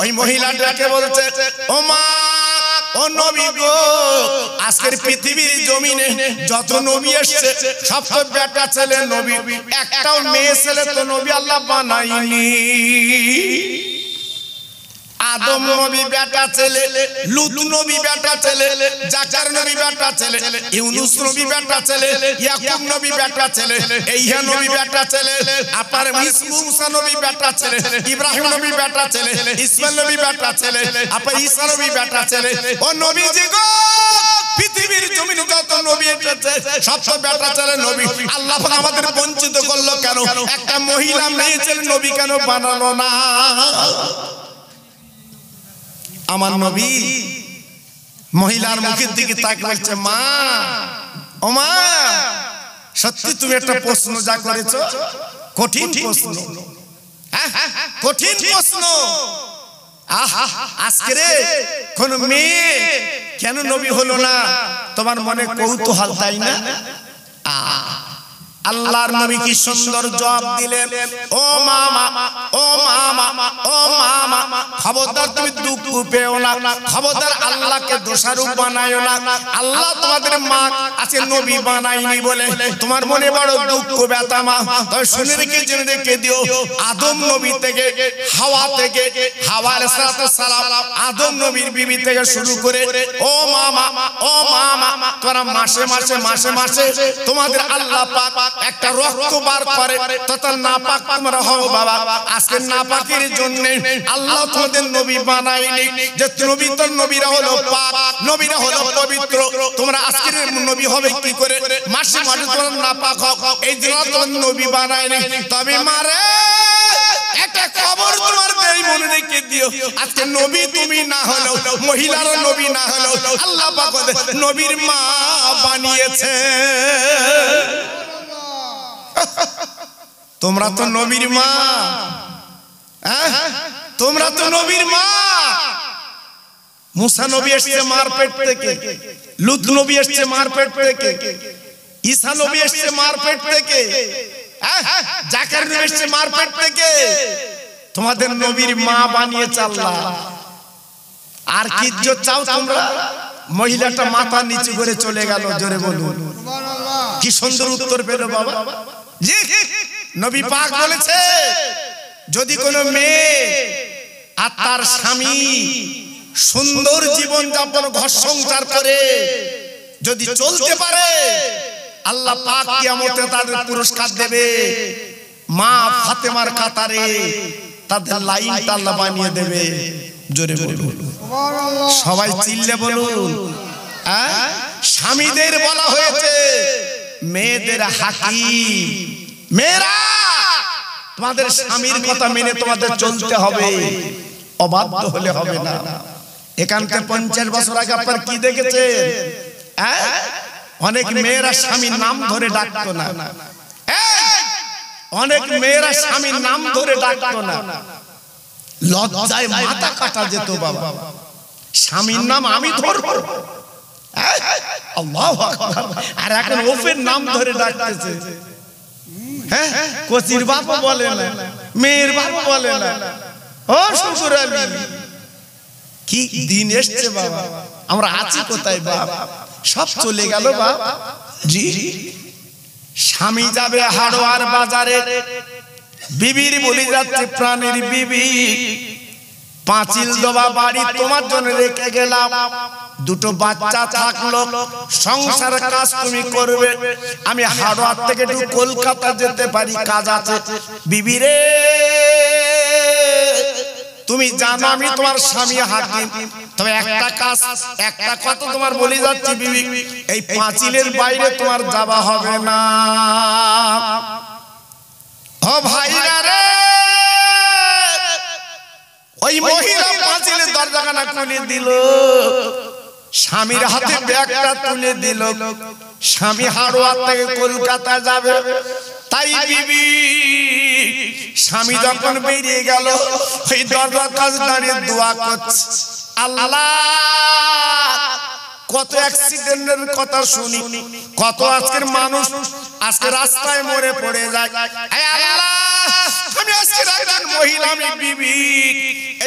ওই মহিলাটাকে বলছে, ও মা, ও নবী গো, আজকের পৃথিবীর জমিনে যত নবী এসেছে সব তো বেটা ছেলে নবী, একটাও মেয়ে ছেলে তো নবী আল্লাহ বানায়নি। আদম নবী বেটা ছেলে, লূত নবী বেটা ছেলে, জাকার নবী বেটা ছেলে, ইউনুস নবী বেটা ছেলে, ইয়াকুব নবী বেটা ছেলে, ইহা নবী বেটা ছেলে, আপনার মুসা নবী বেটা ছেলে, ইব্রাহিম নবী বেটা ছেলে, ইসমাইল নবী বেটা ছেলে, আপনার ঈসা নবী বেটা ছেলে। ও নবীজি গো, পৃথিবীর জমিনে যত নবী এসেছে সব তো বেটা ছেলে নবী, আল্লাহ পাক আমাদের বঞ্চিত করলো কেন? একটা মহিলা মেয়ে ছেলে নবী কেন বানালো না? আমার নবী মহিলার মুখের দিকে তাকিয়ে বলছে, মা, ও মা, সত্যি তুমি একটা প্রশ্ন যা করেছো, কঠিন প্রশ্ন, কঠিন প্রশ্ন। আজকে রে কোন মেয়ে কেন নবী হলো না, তোমার মনে কৌতূহল, তাই না? আল্লাহর নবী কি সুন্দর জবাব দিলেন, ও মামা, ও মামা, ও মামা, খবরদার তুমি দুঃখ পেও না, খবরদার আল্লাহকে দোষারোপ বানায়ো না। আল্লাহ তোমাদের মা আছে নবী বানায়নি বলে তোমার মনে বড় দুঃখ ব্যথা মা, তবে শুনে রেখে জেনে রেখে দিও, আদম নবী থেকে হাওয়া থেকে, হাওয়া আলাইহিস সালাম আদম নবীর বিবি থেকে শুরু করে, ও মামা, ও মামা, তোমরা মাসে মাসে মাসে মাসে তোমাদের আল্লাহ পাক একটা রক্ত বার করে, তোতাল নাপাক তোমরা হও বাবা। আজকে নাপাকের জন্য আল্লাহ তোমাদের নবী বানায়নি, যে নবী তো নবীরা হলো পাক, নবীরা হলো পবিত্র, তোমরা আজকের নবী হবে কি করে? মাসে মাসে তোমরা নাপাক হও, এই জন্য তোমাদের নবী বানায়নি। তবে মারে একটা খবর তোমার এই মনে রেখে দিও, আজকে নবী তুমি না হলো, মহিলারও নবী না হলো, আল্লাহ পাক নবীর মা বানিয়েছে। তোমরা তো নবীর মা, তোমরা তো নবীর মা। মুসা নবী এসেছে মার পেট থেকে, লূত নবী এসেছে মার পেট থেকে, ঈসা নবী এসেছে মার পেট থেকে, জাকার নবী এসেছে মার পেট থেকে। তোমাদের নবীর মা বানিয়েছে আল্লাহ। আর কি চাও তোমরা? মহিলাটা মাথা নিচু করে চলে গেল, জোরে বলুন কি সুন্দর উত্তর পেল বাবা। জি, নবী পাক বলেছে, যদি কোনো মেয়ে আর তার স্বামী সুন্দর জীবন যাপন ঘর সংসার করে যদি চলতে পারে, আল্লাহ পাক কিয়ামতে তাদের পুরস্কার দেবে। মা ফাতেমার কাতারে তাদের লাইনটা আল্লাহ বানিয়ে দেবে। জোরে বলুন সুবহানাল্লাহ, সবাই চিল্লে বলুন। স্বামীদের বলা হয়েছে মেয়েদের হাকিম, মেয়েরা তোমাদের স্বামীর কথা মেনে তোমাদের চলতে হবে, অবাধ্য হলে হবে না। এখানকার 50 বছর আগে আপনারা কি দেখেছেন? অনেক মেয়েরা স্বামীর নাম ধরে ডাকতো না, অনেক মেয়েরা স্বামীর নাম ধরে ডাকতো না, লজ্জায় মাথা কাটা যেত বাবা। স্বামীর নাম আমি ধরবো, আল্লাহু আকবার। আর এখন ওফের নাম ধরে ডাকতেছে। কচির বাপও বলে না, মেয়ের বাপও বলে না। ও শ্বশুর আলী, কি দিন এসছে বাবা, আমরা আছি কোথায় বাপ? সব চলে গেল বাপ। জি, স্বামী যাবে হাড়োয়ার বাজারে, বিবির বলি যাচ্ছে প্রাণের বিবি, পাঁচিল দোবা বাড়ি তোমার জন্য রেখে গেলাম, দুটো বাচ্চা থাকলো, সংসার কাজ তুমি করবে, আমি হাড়োয়ার থেকে একটু কলকাতা যেতে পারি, কাজ আছে। বিবি রে, তুমি জানো আমি তোমার স্বামী হাকিম, তবে একটা কাজ, একটা কথা তোমার বলে যাচ্ছি বিবি, এই পাঁচিলের বাইরে তোমার যাওয়া হবে না। ও ভাইরা রে, ওই মহিলা পাঁচিলের দরজাখানা খুলে দিল, স্বামীর হাতে ব্যাগটা তুলে দিল। স্বামী হাড়োয়া থেকে কলকাতা যাবে, তাই বিবি স্বামী যখন বেরিয়ে গেল, ওই দরজার কাছে দাঁড়িয়ে দোয়া করছে, আল্লাহ কত অ্যাক্সিডেন্টের কথা শুনি, কত আজকের মানুষ আজকে রাস্তায় মরে পড়ে যায়। আল্লাহ, আমি আজকে একজন মহিলা, আমি বিবি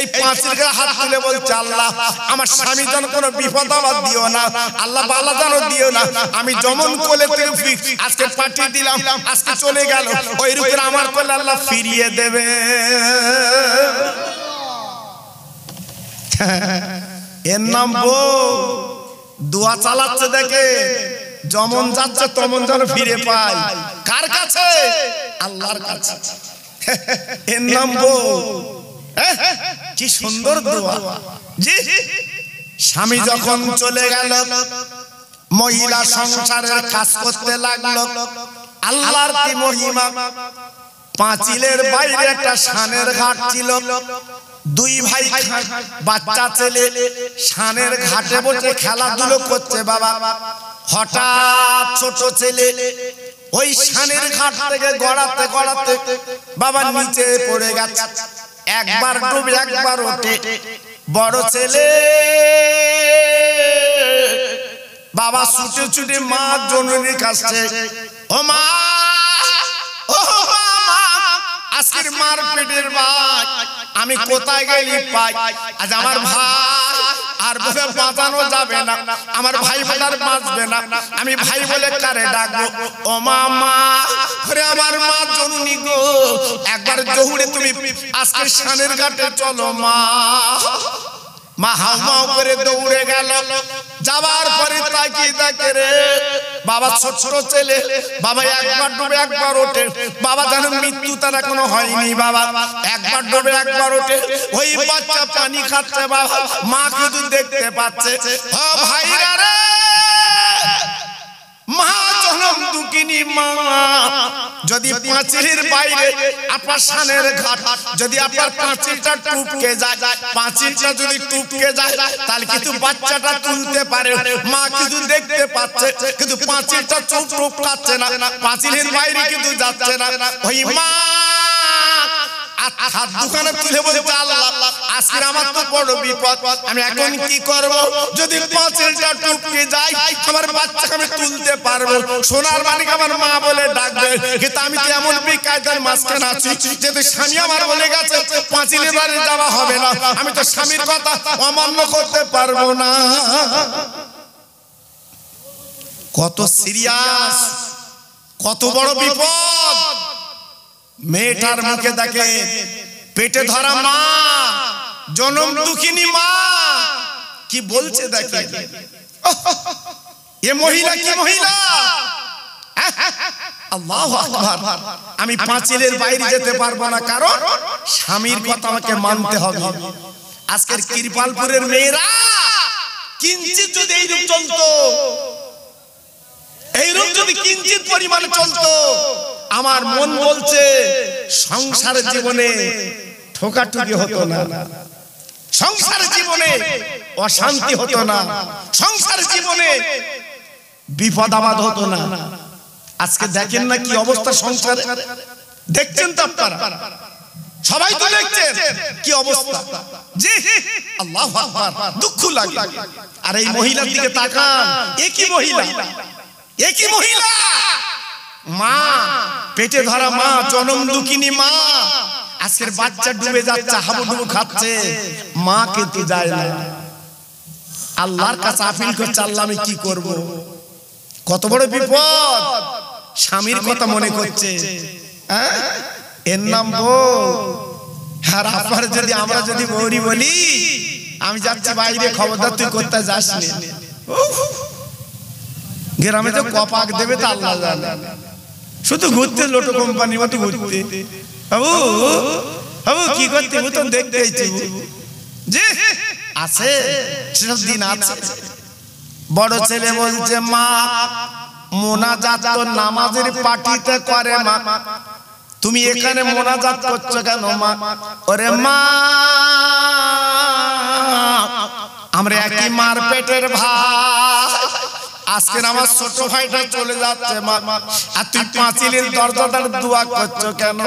এই পাঁচিল গায়ে হাত তুলে বলছে আল্লাহ আমার স্বামী যেন কোনো বিপদ আবার দিও না, আল্লাহ বালা যেন দিও না। আমি যেমন কোলে থেকে আজকে পাঠিয়ে দিলাম, আজকে চলে গেল, ওই রূপে আমার কোলে আল্লাহ ফিরিয়ে দেবে। এর নাম বউ। দোয়া চালাচ্ছে দেখে, যেমন যাচ্ছে তেমন যেন ফিরে পায়। কার কাছে? আল্লাহর কাছে। এর নাম বউ। কি সুন্দর দোয়া। জি, স্বামী যখন চলে গেল, মহিলা সংসারের কাজ করতে লাগলো। আল্লাহর কি মহিমা! পাঁচিলের বাইরে একটা শানের ঘাট ছিল। দুই ভাই বাচ্চা ছেলে শানের ঘাটে বসে খেলাধুলো করছে। বাবা হঠাৎ ছোট ছেলে ওই শানের ঘাট থেকে গড়াতে গড়াতে বাবা নিচে পড়ে গেছে। একবার ডুবে একবার ওঠে। বড় ছেলে বাবা ছুটে ছুটে মা জননীর কাছে, ও মা, ও মা, আজকের মার পেটের ভাই আমি কোথায় গেলি পাই? আজ আমার ভাই আর বলে বাঁচানো যাবে না, আমার ভাই বলে আর বাঁচবে না। আমি ভাই বলে কারে ডাকবো? ও মা, মা, আরে আমার মা জননী গো, একবার জহুরে তুমি আজকে শানের ঘাটে চলো মা। মা হাউ মাউ করে দৌড়ে গেল। যাবার পরে তাকিয়ে দেখে রে বাবা ছোট ছোট ছেলে, বাবা একবার ডুবে একবার ওঠে। বাবা জানো মৃত্যু তার এখনো হয়নি। বাবা একবার ডুবে একবার ওঠে। ওই বাচ্চা পানি খাচ্ছে। বাবা মা কিন্তু দেখতে পাচ্ছে। ও ভাইরা রে, মা জনম দুঃখিনী মা, যদি পাঁচিলের বাইরে আপনার শানের ঘাট, যদি আপনার পাঁচিলটা টুপকে যায়, পাঁচিলটা যদি টুপকে যায় তাহলে কিন্তু বাচ্চাটা তুলতে পারে। মা কিন্তু দেখতে পাচ্ছে, কিন্তু পাঁচিলটা চোখ টুপকাচ্ছে না, পাঁচিলের বাইরে কিন্তু যাচ্ছে না। ওই মা হাত দুখানে তুলে বলছে আল্লাহ আজকে আমার তো বড় বিপদ, আমি এখন কি করব? যদি পাঁচিলটা টুপকে যায় আমার বাচ্চাকে আমি তুলতে পারবো, সোনার মানিক আমার মা বলে ডাকবে। কিন্তু আমি তো এমন বিকায়দার মাঝখানে আছি, যেহেতু স্বামী আমার বলে গেছে পাঁচিলের বাড়ি যাওয়া হবে না, আমি তো স্বামীর কথা অমান্য করতে পারবো না। কত সিরিয়াস, কত বড় বিপদ। মেয়েটার মুখে দেখে পেটে ধরা মা, জনম দুঃখিনী মা কি বলছে দেখে। এ মহিলা কি মহিলা! আল্লাহু আকবার। আমি পাঁচিলের বাইরে যেতে পারবো না, কারণ স্বামীর কথা আমাকে মানতে হবে। আজকের কৃপালপুরের মেয়েরা কিঞ্চিত যদি এইরূপ চলতো, এইরূপ যদি কিঞ্চিত পরিমাণে চলতো, আমার মন বলছে সংসারের জীবনে ঠোকাঠুকি হতো না, সংসারের জীবনে অশান্তি হতো না, সংসারের জীবনে বিপদ আপদ হতো না। আজকে দেখেন না কি অবস্থা সংসারে, দেখছেন তো আপনারা, সবাই তো দেখছেন কি অবস্থা। জি, আল্লাহু আকবার, দুঃখ লাগে। আর এই মহিলার দিকে তাকান, একই মহিলা, একই মহিলা, মা, পেটে ধরা মা, জনম দুঃখিনী মা, আজকের বাচ্চা ডুবে যাচ্ছে, হাবুডুবু খাচ্ছে, মা কিন্তু যায় না। আল্লাহর কাছে আপিল করছে, আল্লাহ আমি কি করব? কত বড় বিপদ। স্বামীর কথা মনে করছে, এর নাম বউ। আর আপনার যদি আমরা যদি বৌরি বলি আমি যাচ্ছি বাইরে, খবরদার তুই করতে যাস না। গ্রামে তো কপাক দেবে তা আল্লাহ জানে, শুধু ঘুরতে, লোটো কোম্পানি মতো ঘুরতে। বাবু বাবু কি করতে? ও তো দেখতে যে আছে, সেসব দিন আছে। বড় ছেলে বলছে মা, মোনাজাত তো নামাজের পার্টিতে করে মা, তুমি এখানে মোনাজাত করছো কেন মা? ওরে মা, আমরা একই মার পেটের ভাই, আজকে আমার ছোট ভাইটা চলে যাচ্ছে মা, আর তুই পাঁচিলের দরজাটার দোয়া করছো কেন?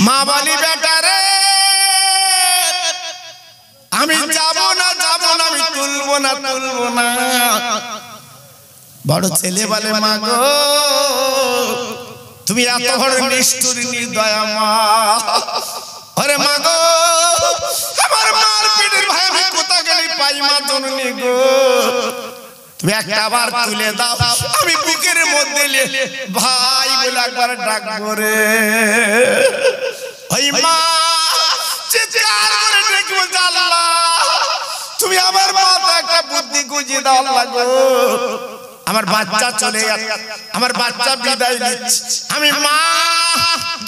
মা বলি বেটা রে, আমি যাব না, যাব না, আমি তুলবো না, তুলবো না। বড় ছেলে বলে মা গো, তুমি এত বড় নিষ্ঠুর নির্দয়া মা। আরে মা গো, আমার পাই মা জননী গো তুমি একটা বার তুলে দাও আমি বুকের মধ্যে ভাই বলে একবার ডাকবো রে ওই মা চিৎকার করে ডেকে বলছে আল্লাহ তুমি আমার মাথায় একটা বুদ্ধি গুঁজে দাও আল্লাহ গো আমার বাচ্চা চলে গেছে আমার বাচ্চা বিদায় নিচ্ছে আমি মা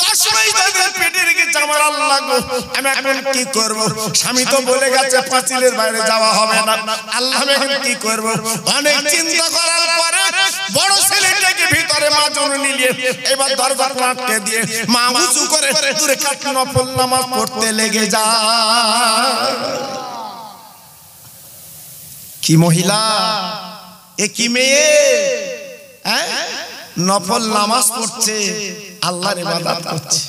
10 মাস ধরে পেটে রেখেছি আমার আল্লাহ গো আমি এখন কি করব স্বামী তো বলে গেছে পাঁচিলের বাইরে যাওয়া হবে না আল্লাহ আমি এখন কি করব অনেক চিন্তা করার পরে বড় ছেলেটাকে ভিতরে মা জননী নিয়ে এবার দরজা আটকে দিয়ে মা উঁচু করে দূরে কাটে নফল নামাজ পড়তে লেগে যায় কি মহিলা এ কি মেয়ে নফল নামাজ পড়ছে আল্লাহর ইবাদত করছে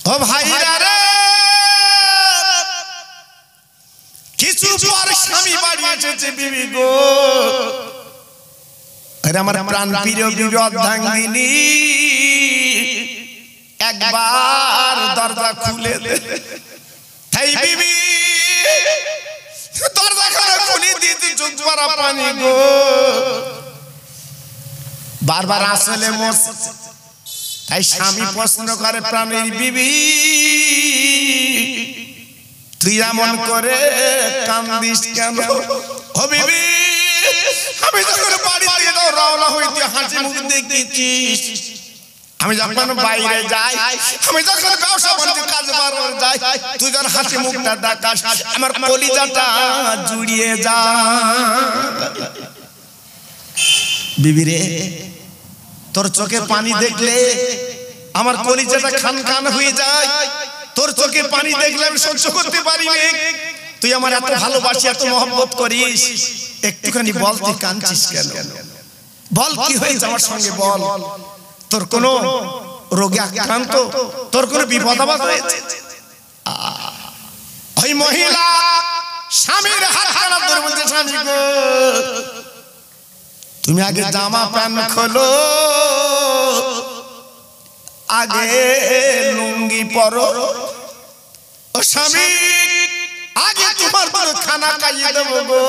ও ভাইরা রে কিছু পর স্বামী বাড়ি এসেছে বিবি গো আরে আমার প্রাণ প্রিয় বিবি অর্ধাঙ্গিনী একবার দরজা খুলে দে তাই বিবি দরজা খুলে দিতে চোখ ভরা পানি গো বারবার আসলে মরছে তাই স্বামী প্রশ্ন করে প্রাণের বিবি তুই এমন করে কান্দিস কেন ও বিবি আমি যখন বাড়ি থেকে রওনা হইতে হাসি মুখ দেখেছিস আমি যখন বাইরে যাই আমি যখন ব্যবসা বাণিজ্য কাজে বাড়ার যাই তুই যখন হাসি মুখটা দেখাস আমার কলিজাটা জুড়িয়ে যায় বিবি রে তোর চোখে পানি দেখলে আমার কলিজাটা খান খান হয়ে যায় তোর চোখে পানি দেখলে আমি সহ্য করতে পারি না তুই আমার এত ভালোবাসি এত মহব্বত করিস একটুখানি বল তুই কাঁদছিস কেন বল কি হয়েছে আমার সঙ্গে বল তোর কোনো রোগে আক্রান্ত তোর কোনো বিপদ আপদ হয়েছে ওই মহিলা স্বামীর হাত খারাপ ধরে বলছে স্বামী গো তুমি আগে জামা প্যান্ট খোলো আগে লুঙ্গি পরো ও স্বামী আগে তোমার বড় খানা খাইয়ে দেবো গো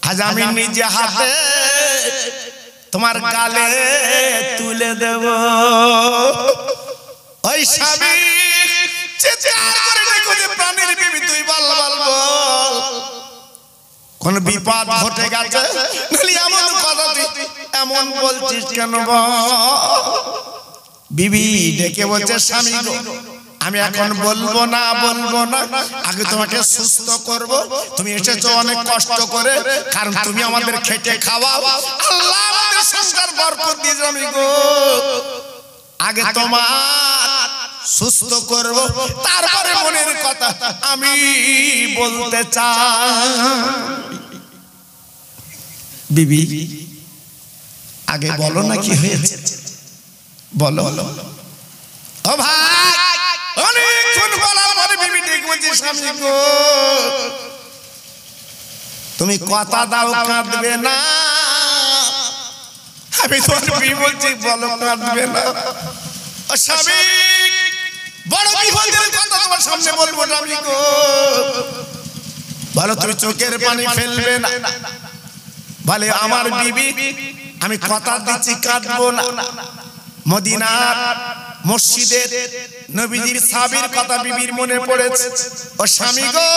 আজ আমি নিজে হাতে তোমার গালে তুলে দেব ওই স্বামী চিৎকার করে দেখো যে প্রাণের বিবি তুই বল বল বল কোন বিপদ ঘটে গেছে নালি এমন কথা তুই এমন বলছিস কেন বল বিবি ডেকে বলছে স্বামী গো আমি এখন বলবো না আগে তোমাকে সুস্থ করব তুমি এসেছো অনেক কষ্ট করে কারণ তুমি আমাদের খেটে খাওয়াও আল্লাহ আমাদের সংসার বরকত দিয়ে আমি গো আগে তোমার সুস্থ করব তারপরে মনের কথা আমি বলতে চাই বিবি আগে বলো না কি হয়েছে বলো ও ভাই অনেকক্ষণ বলার পরে বিবি ডেকে বলছে স্বামী গো তুমি কথা দাও কাঁদবে না আমি তোর বিবি বলছি বলো কাঁদবে না ও স্বামী বড় বিপদের কথা তোমার সামনে বলবো স্বামী গো বলো তুমি চোখের পানি ফেলবে না বলে আমার বিবি আমি কথা দিচ্ছি কাঁদবো না মদিনার মসজিদের নবীজির সাহাবীর কথা বিবির মনে পড়েছে ও স্বামী গো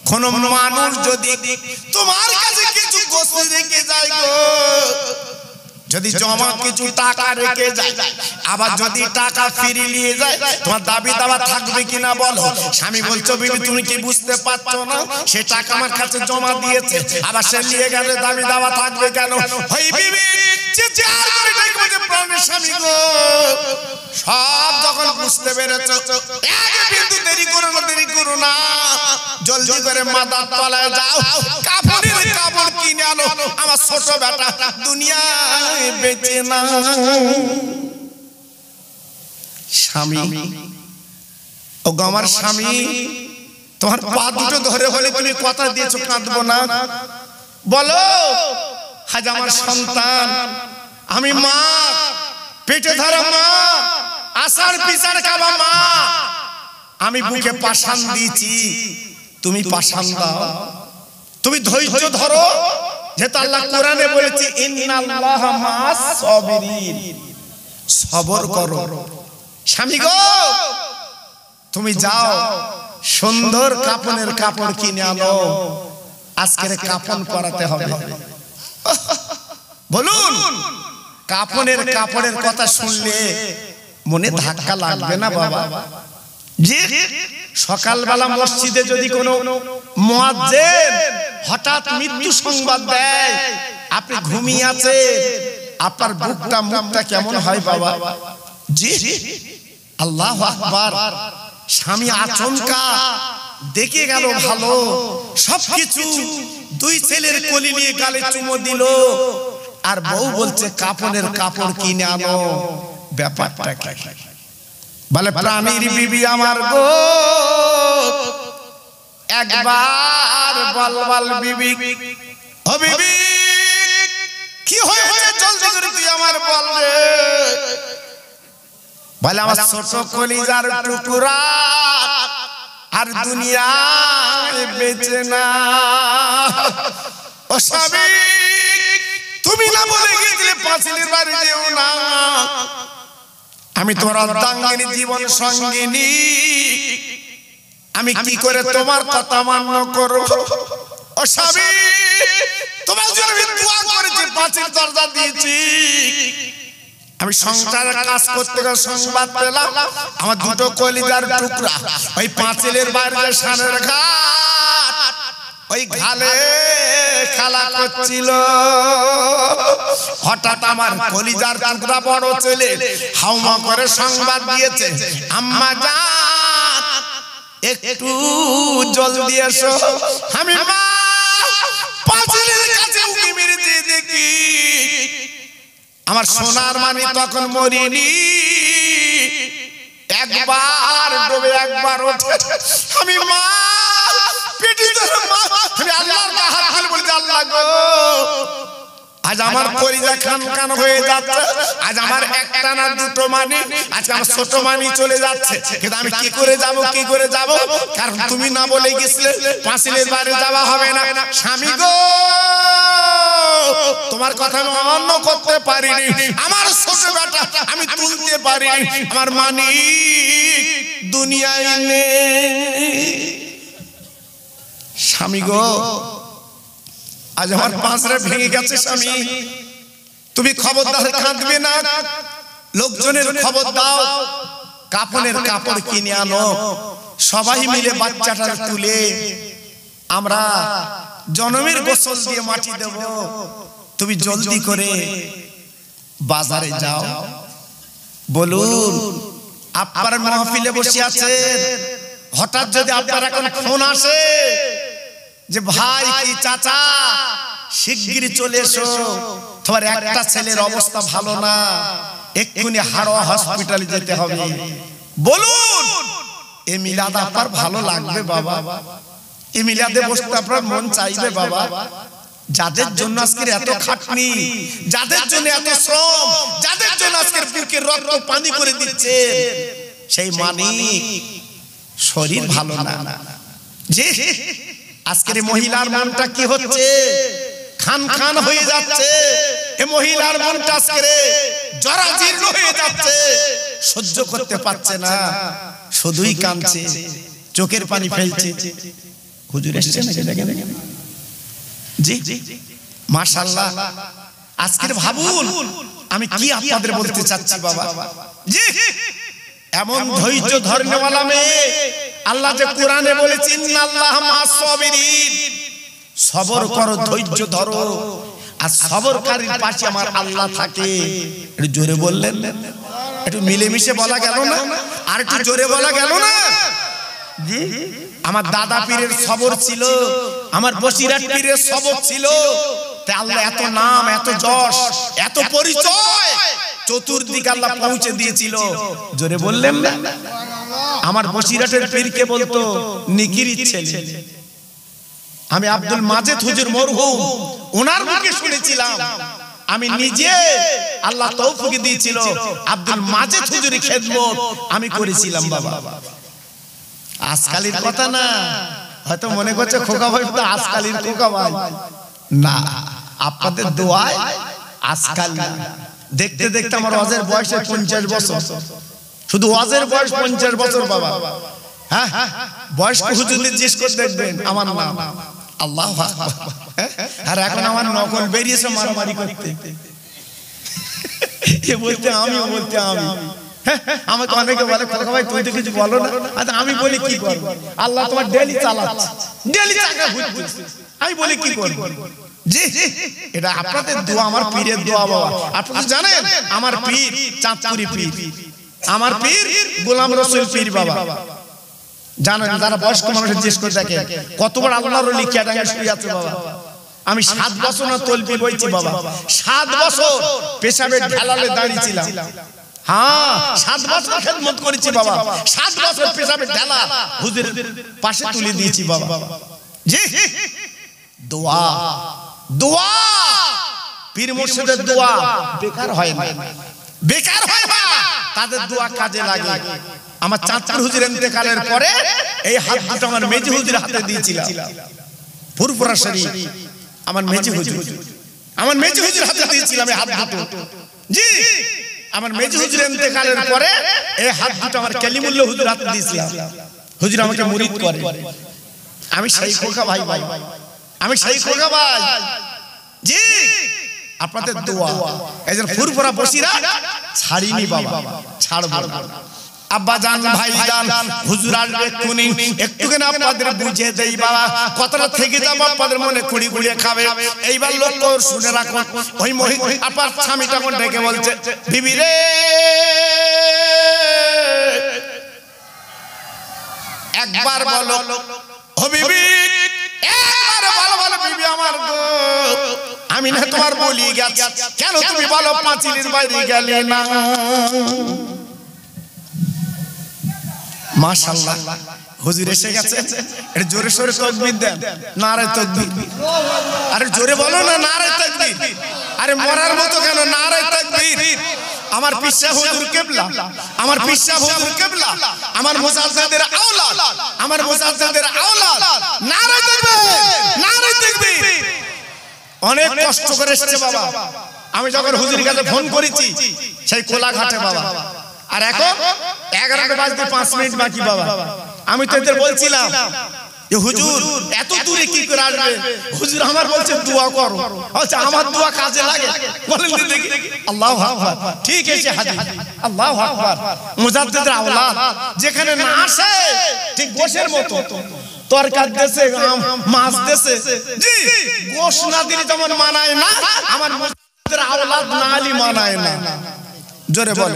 কোন মানুষ যদি তোমার কাছে কিছু গোস্ত রেখে যায় গো যদি জমা কিছু টাকা রেখে যায় আবার যদি টাকা ফিরিয়ে নিয়ে যায় তোমার দাবি দাবা থাকবে কিনা বলো স্বামী বলছো বিবি তুমি কি বুঝতে পারছো না সে টাকা আমার কাছে জমা দিয়েছে আবার সে নিয়ে গেলে দাবি দাবা থাকবে কেন ওই বিবি চিৎকার করে ডাকবে যে প্রাণের স্বামী গো সব যখন বুঝতে পেরেছো এক বিন্দু দেরি করো না জলদি করে মাথার তলায় যাও কাপড়ের কাপড় কিনে আনো আমার ছোট বেটা দুনিয়ায় বেঁচে না স্বামী ও আমার স্বামী তোমার পা দুটো ধরে বলে তুমি কথা দিয়েছো কাঁদবো না বলো আজ আমার সন্তান আমি মা পেটে ধরা মা আসার পিছার খাওয়া মা আমি বুকে পাশান দিয়েছি, তুমি পাশান দাও, তুমি ধৈর্য ধরো, যেহেতু আল্লাহ কোরআনে বলেছে ইন্নাল্লাহা মা'আস সাবিরিন, সবর করো। স্বামী গো, তুমি যাও সুন্দর কাপনের কাপড় কিনে আনো, আজকের কাপন পরাতে হবে। বলুন, কাপনের কাপড়ের কথা শুনলে মনে ধাক্কা লাগবে না বাবা? জি, সকালবেলা মসজিদে যদি কোনো মুয়াজ্জিন হঠাৎ মৃত্যু সংবাদ দেয়, আপনি ঘুমিয়ে আছেন, আপনার বুকটা মুখটা কেমন হয় বাবা? জি, আল্লাহু আকবার। স্বামী আচমকা দেখে গেল ভালো সবকিছু, দুই ছেলের কোলে নিয়ে গালে চুমো দিল, আর বউ বলছে কাপনের কাপড় কিনে আনো। ব্যাপারটা কি? বলে প্রাণীর বিবি আমার গো, একবার বল বিবি, ও বিবি কি হয়েছে জলদি করে তুই আমার বল রে। বলে আমার ছোট কলিজার টুকরা আর দুনিয়ায় বেঁচে না। ও স্বামী, তুমি না বলে গেছিলে পাঁচিলের বাড়ি যেও না, আমি তোমার অর্ধাঙ্গিনী জীবন সঙ্গিনী, আমি কি করে তোমার কথা মান্য করব? ও স্বামী, তোমার জন্য আমি দোয়া করেছি, পাঁচিল দরজা দিয়েছি, আমি সংসারের কাজ করতে গিয়ে সংবাদ পেলাম আমার দুটো কলিজার টুকরা ওই পাঁচিলের বাইরে সানের ঘাট, ওই ঘালে খেলা করছিল। হঠাৎ আমার কলিজার টুকরা বড় ছেলে হাউমা করে সংবাদ দিয়েছে, আম্মা জান একটু জলদি এসো। আমি মা পাঁচিলের কাছে উকি মেরে দেখি আমার সোনার মানি তখন মরিনি, একবার ডুবে একবার ওঠে। আমি মা পেটি ধরে মা, আমি আল্লাহর হাত ধরে বলি, আল্লাহ গো, আজ আমার কলিজা খান খান হয়ে যাচ্ছে, আজ আমার একটা না দুটো মানি, আজ আমার ছোট মানি চলে যাচ্ছে, কিন্তু আমি কি করে যাব, কি করে যাব? কারণ তুমি না বলে গেছিলে পাঁচিলের বাইরে যাওয়া হবে না। স্বামী গো, তোমার কথা আমি অমান্য করতে পারিনি, আমার ছোট বেটা আমি তুলতে পারিনি, আমার মানি দুনিয়ায় নেই। স্বামী গো, আজ আমার পাঁচরে ভেঙে গেছে। স্বামী, তুমি খবরদার কাঁদবে না, লোকজনের খবর দাও, কাপনের কাপড় কিনে আনো, সবাই মিলে বাচ্চাটা তুলে আমরা জনমের গোসল দিয়ে মাটি দেব। তুমি জলদি করে বাজারে যাও। বলুন, আপনার মাহফিলে বসে আছেন, হঠাৎ যদি আপনার এখন ফোন আসে যে ভাই কি চাচা শিগগিরই চলে এসো, তোমার একটা ছেলের অবস্থা ভালো না, এক্ষুনি হাড়োয়া হসপিটালে যেতে হবে, বলুন এই মিলাদ আপনার ভালো লাগবে বাবা? এই মিলাদে বসতে আপনার মন চাইবে বাবা? যাদের জন্য আজকের এত খাটনি, যাদের জন্য এত শ্রম, যাদের জন্য আজকের বুকের রক্ত পানি করে দিচ্ছে, সেই মানিক শরীর ভালো না, যে আজকের মহিলার মনটা কি হচ্ছে? খান খান হয়ে যাচ্ছে। এই মহিলার মনটা আজকের জরাজীর্ণ হয়ে যাচ্ছে, সহ্য করতে পারছে না, শুধুই কাঁদছে, চোখের পানি ফেলছে। হুজুর এসেছে নাকি? দেখেন জি, মাশাআল্লাহ। আজকের ভাবুন আমি কি আপনাদের বলতে চাচ্ছি বাবা। জি, এমন ধৈর্য ধরনেওয়ালা মেয়ে আল্লাহ যে কোরআনে বলেছেন ইন্নাল্লাহা মা'আস সাবিরিন, সবর করো, ধৈর্য ধরো, আর সবরকারীর পাশে আমার আল্লাহ থাকে। একটু জোরে বললেন, একটু মিলেমিশে বলা গেল না? আর একটু জোরে বলা গেল না? জি, আমার দাদা পীরের সবর ছিল, আমার বসিরহাট পীরের সবর ছিল, তাই আল্লাহ এত নাম, এত যশ, এত পরিচয় চতুর্দিকে আল্লাহ পৌঁছে দিয়েছিল। জোরে বললেন না? আমার বসিরহাটের পীরকে বলতো নিকিরির ছেলে। আমি আব্দুল মাজেদ হুজুর মরহুম ওনার মুখে শুনেছিলাম, আমি নিজে আল্লাহ তৌফিক দিয়েছিল, আব্দুল মাজেদ হুজুরের খেদমত আমি করেছিলাম বাবা। আজকালির কথা না, হয়তো মনে করছে খোকা ভাই তো আজকালির খোকা ভাই না, আপনাদের দোয়ায় আজকাল না। দেখতে দেখতে আমার ওয়াজের বয়স 50 বছর, শুধু ওয়াজের বয়স 50 বছর বাবা। হ্যাঁ, বয়স্ক হুজুরদের জিজ্ঞেস করে দেখবেন আমার নাম। আল্লাহু আকবার। আর এখন আমার নকল বেরিয়েছে মারামারি করতে, এ বলতে আমি, ও বলতে আমি। আমাকে অনেকে বলে খোকা ভাই তুই তো কিছু বলো না। আচ্ছা আমি বলি কি করব, আল্লাহ তোমার ডেলি চালাচ্ছে, ডেলি চাকা ঘুরছে, আমি বলি কি করব। জি, এটা আপনাদের দোয়া, আমার পীরের দোয়া বাবা। আপনারা জানেন আমার পীর চাঁদপুরি পীর, আমার পীর গোলাম রসুল পীর বাবা। জানেন যারা বয়স্ক মানুষের জিজ্ঞেস করে দেখে কতবার আল্লাহর ওলি ক্যাডাঙ্গে শুয়ে আছে বাবা। আমি 7 বছর না তলবি বইছি বাবা, 7 বছর পেশাবের ঢালালে দাঁড়িয়েছিলাম। হ্যাঁ, 7 বছর খেদমত করেছি বাবা, 7 বছর পেশাবের ঢালা হুজুরের পাশে তুলে দিয়েছি বাবা। জি, দোয়া, দোয়া, পীর মুর্শিদের দোয়া বেকার হয় না, বেকার হয় না, তাদের দোয়া কাজে লাগে। আমার চাঁদপুর হুজুর ইন্তেকালের পরে এই হাত দুটো আমার মেজি হুজুর হাতে দিয়েছিলাম, ফুরফুরা শরীফ আমার মেজি হুজুর, আমার মেজি হুজুর হাতে দিয়েছিলাম এই হাত দুটো। জি, আমার মেজি হুজুর ইন্তেকালের পরে এই হাত দুটো আমার কালিমুল্লাহ হুজুর হাতে দিয়েছিলাম। হুজুর আমাকে মুরিদ করে, আমি সেই খোকা ভাই ভাই, আমি সেই খোকা ভাই। জি, আপনাদের দোয়া এইজন ফুরফুরা বসিরা ছাড়িনি বাবা, ছাড়বো না। আব্বা জান, ভাই জান, হুজুর আসবে এক্ষুনি, একটুখানি আপনাদের বুঝিয়ে দেই বাবা, কথাটা থেকে যাবো আপনাদের মনে কুড়ি কুড়িয়ে খাবে। এইবার লোক শুনে রাখুন, ওই মহিলা আপনার স্বামীটা কোন ডেকে বলছে, বিবি রে একবার বলো, ও বিবি একবার বলো, বলো বিবি আমার গো, আমি না তোমার বলি গেছি, কেন তুমি বলো পাঁচিলের বাইরে গেলে না। মাশাআল্লাহ, হুজুর এসে গেছে, এটা জোরে সোরে তাকবীর দেন, নারে তাকবীর। আরে জোরে বলো না, নারে তাকবীর। আরে মরার মতো কেন, নারে তাকবীর। আমার পিসা হুজুর কিবলা, আমার পিসা হুজুর কিবলা, আমার মুজাদ্দিদের আওলাদ, আমার মুজাদ্দিদের আওলাদ, নারে তাকবীর, নারে তাকবীর। অনেক কষ্ট করে এসেছে বাবা। আমি যখন হুজুরের কাছে ফোন করেছি সেই কোলাঘাটে বাবা, আর এখন 11টা বাজতে 5 মিনিট বাকি বাবা। আমি তো এদের বলছিলাম যে হুজুর এত দূরে কি করে আসবে, হুজুর আমার বলছে দোয়া করো। আচ্ছা আমার দোয়া কাজে লাগে, বলেন দেখি। আল্লাহু আকবার, ঠিক আছে হাজি, আল্লাহু আকবার। মুজাদ্দিদের আওলাদ যেখানে না আসে ঠিক গোশের মতো, তরকার দেশে মাছ দেশে, জি গোশ না দিলে যেমন মানায় না, আমার মুজাদ্দিদের আওলাদ না আলি মানায় না। জোরে বল।